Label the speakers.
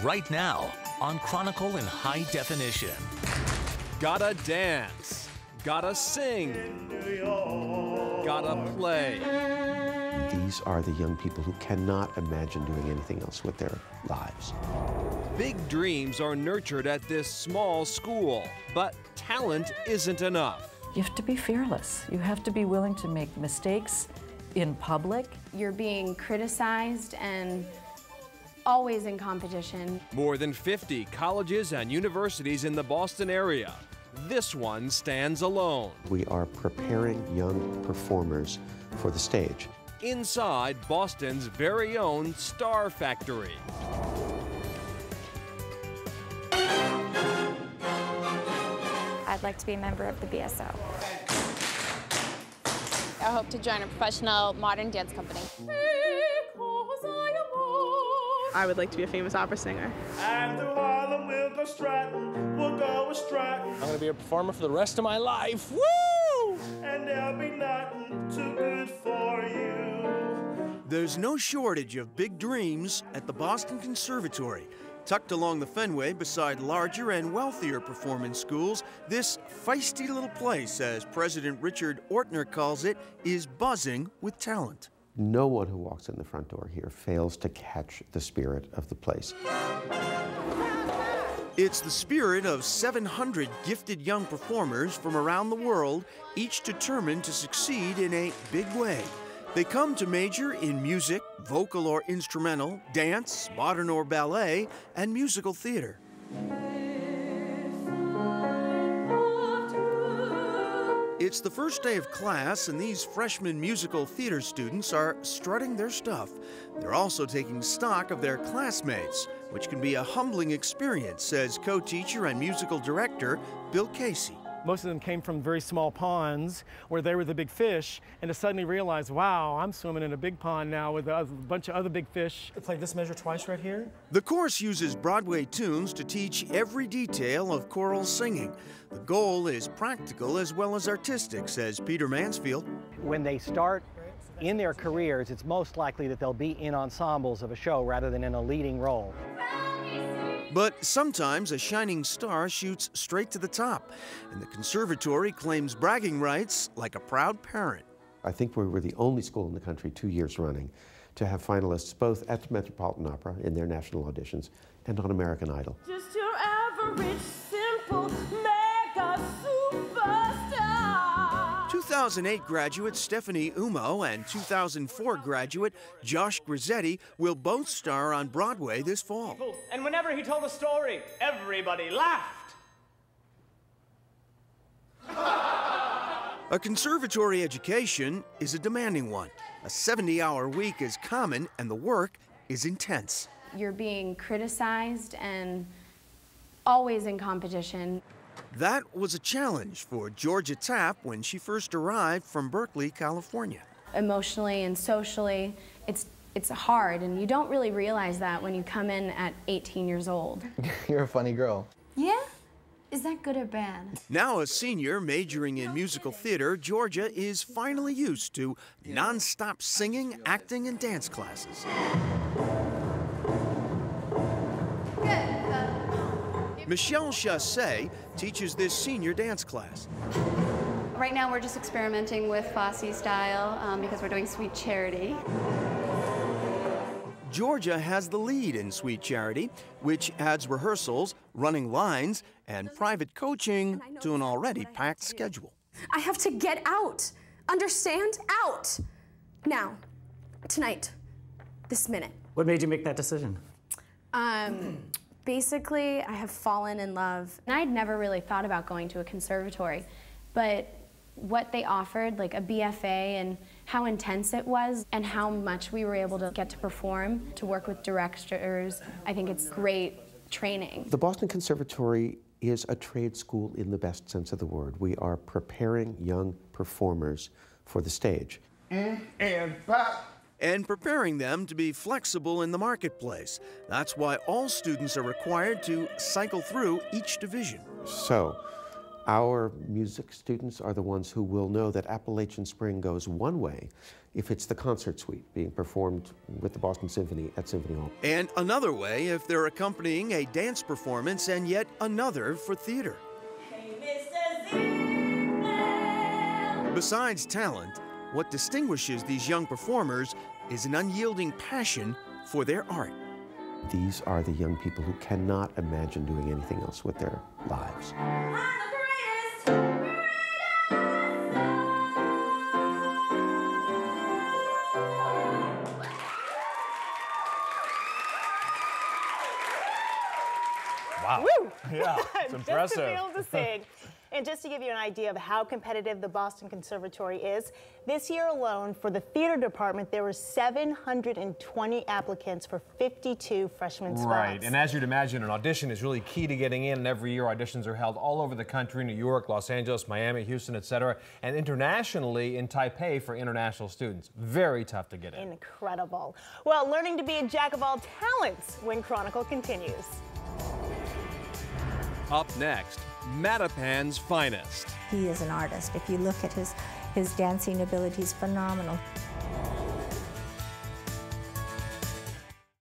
Speaker 1: right now on Chronicle in high definition.
Speaker 2: Gotta dance, gotta sing, gotta play.
Speaker 3: These are the young people who cannot imagine doing anything else with their lives.
Speaker 2: Big dreams are nurtured at this small school, but talent isn't enough.
Speaker 4: You have to be fearless. You have to be willing to make mistakes in public.
Speaker 5: You're being criticized and always in competition.
Speaker 2: More than 50 colleges and universities in the Boston area. This one stands alone.
Speaker 3: We are preparing young performers for the stage.
Speaker 2: Inside Boston's very own Star Factory.
Speaker 6: I'd like to be a member of the BSO.
Speaker 7: I hope to join a professional modern dance company.
Speaker 8: I would like to be a famous opera singer.
Speaker 9: And through Harlem we'll go strutting, we'll go a strutting.
Speaker 10: I'm gonna be a performer for the rest of my life. Woo!
Speaker 9: And there'll be nothing too good for you.
Speaker 11: There's no shortage of big dreams at the Boston Conservatory. Tucked along the Fenway beside larger and wealthier performance schools, this feisty little place, as President Richard Ortner calls it, is buzzing with talent.
Speaker 3: No one who walks in the front door here fails to catch the spirit of the place.
Speaker 11: It's the spirit of 700 gifted young performers from around the world, each determined to succeed in a big way. They come to major in music, vocal or instrumental, dance, modern or ballet, and musical theater. It's the first day of class, and these freshman musical theater students are strutting their stuff. They're also taking stock of their classmates, which can be a humbling experience, says co-teacher and musical director Bill Casey.
Speaker 12: Most of them came from very small ponds where they were the big fish, and to suddenly realize, wow, I'm swimming in a big pond now with a bunch of other big fish. It's like this measure twice right here.
Speaker 11: The course uses Broadway tunes to teach every detail of choral singing. The goal is practical as well as artistic, says Peter Mansfield.
Speaker 13: When they start in their careers, it's most likely that they'll be in ensembles of a show rather than in a leading role.
Speaker 11: But sometimes a shining star shoots straight to the top, and the conservatory claims bragging rights like a proud parent.
Speaker 3: I think we were the only school in the country 2 years running to have finalists both at the Metropolitan Opera in their national auditions and on American Idol.
Speaker 14: Just your average, simple, mega superstar.
Speaker 11: 2008 graduate Stephanie Umo and 2004 graduate Josh Grizzetti will both star on Broadway this fall.
Speaker 15: And whenever he told a story, everybody laughed.
Speaker 11: A conservatory education is a demanding one. A 70-hour week is common, and the work is intense.
Speaker 5: You're being criticized and always in competition.
Speaker 11: That was a challenge for Georgia Tapp when she first arrived from Berkeley, California.
Speaker 5: Emotionally and socially, it's hard, and you don't really realize that when you come in at 18 years old.
Speaker 10: You're a funny girl.
Speaker 16: Yeah? Is that good or bad?
Speaker 11: Now a senior majoring in musical theater, Georgia is finally used to non-stop singing, acting, and dance classes. Michelle Chassé teaches this senior dance class.
Speaker 17: Right now we're just experimenting with Fosse style because we're doing Sweet Charity.
Speaker 11: Georgia has the lead in Sweet Charity, which adds rehearsals, running lines, and private coaching to an already packed schedule.
Speaker 18: I have to get out. Understand? Out. Now. Tonight. This minute.
Speaker 15: What made you make that decision?
Speaker 5: Basically, I have fallen in love. And I'd never really thought about going to a conservatory, but what they offered, like a BFA, and how intense it was, and how much we were able to get to perform, to work with directors, I think it's great training.
Speaker 3: The Boston Conservatory is a trade school in the best sense of the word. We are preparing young performers for the stage.
Speaker 11: And preparing them to be flexible in the marketplace. That's why all students are required to cycle through each division.
Speaker 3: So, Our music students are the ones who will know that Appalachian Spring goes one way if it's the concert suite being performed with the Boston Symphony at Symphony Hall.
Speaker 11: And another way if they're accompanying a dance performance, and yet another for theater. Besides talent, what distinguishes these young performers is an unyielding passion for their art.
Speaker 3: These are the young people who cannot imagine doing anything else with their lives.
Speaker 19: Wow.
Speaker 20: Woo!
Speaker 19: Yeah, it's impressive.
Speaker 20: Just to be able to sing. And just to give you an idea of how competitive the Boston Conservatory is, this year alone for the theater department, there were 720 applicants for 52 freshman spots.
Speaker 19: Right, and as you'd imagine, an audition is really key to getting in, and every year auditions are held all over the country, New York, Los Angeles, Miami, Houston, etc., and internationally in Taipei for international students. Very tough to get in.
Speaker 20: Incredible. Well, learning to be a jack of all talents when Chronicle continues.
Speaker 2: Up next, Mattapan's finest.
Speaker 21: He is an artist. If you look at his dancing ability, he's phenomenal.